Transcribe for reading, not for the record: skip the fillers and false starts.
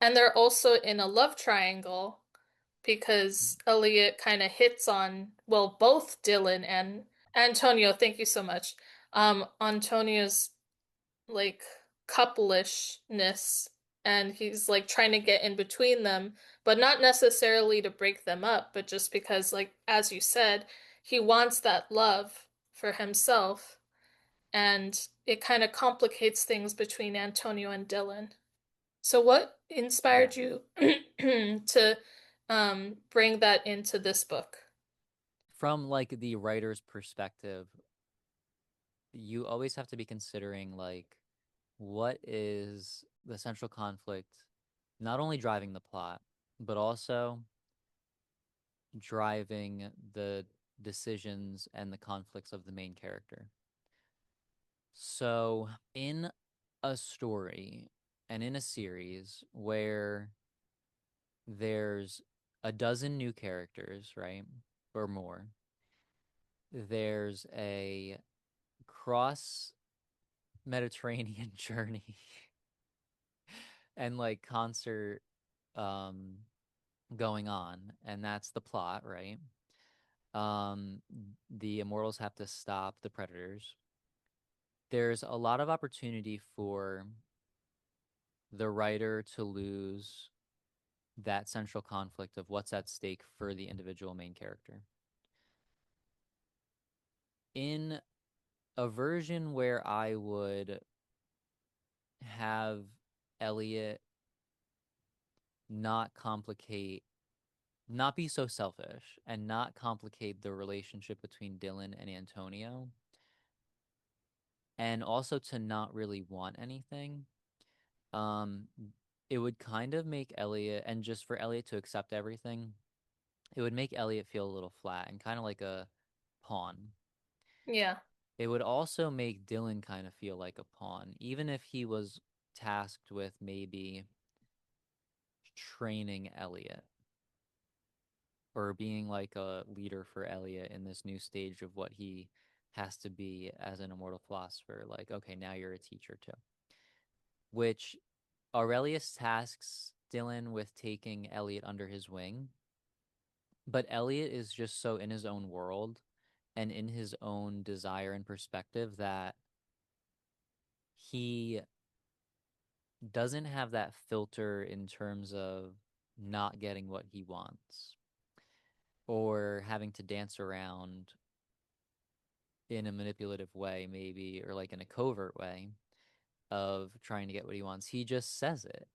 And they're also in a love triangle because Elliot kind of hits on, well, both Dylan and Antonio. Thank you so much. Antonio's like couplishness, and he's like trying to get in between them, but not necessarily to break them up, but just because, like, as you said, he wants that love for himself, and it kind of complicates things between Antonio and Dylan. So what Yeah. inspired you to bring that into this book? From like the writer's perspective, you always have to be considering like what is the central conflict, not only driving the plot, but also driving the decisions and the conflicts of the main character. So, in a story and in a series where there's a dozen new characters, right? Or more, there's a cross Mediterranean journey and like concert um going on, and that's the plot, right? Um the immortals have to stop the predators. There's a lot of opportunity for the writer to lose that central conflict of what's at stake for the individual main character. In a version where I would have Elliot not complicate, not be so selfish and not complicate the relationship between Dylan and Antonio, and also to not really want anything, um, it would kind of make Elliot, and just for Elliot to accept everything, it would make Elliot feel a little flat and kind of like a pawn. Yeah. It would also make Dylan kind of feel like a pawn, even if he was tasked with maybe training Elliot or being like a leader for Elliot in this new stage of what he has to be as an immortal philosopher. Like, okay, now you're a teacher too. Which Aurelius tasks Dylan with taking Elliot under his wing, but Elliot is just so in his own world and in his own desire and perspective that he doesn't have that filter in terms of not getting what he wants or having to dance around in a manipulative way, maybe, or like in a covert way of trying to get what he wants. He just says it.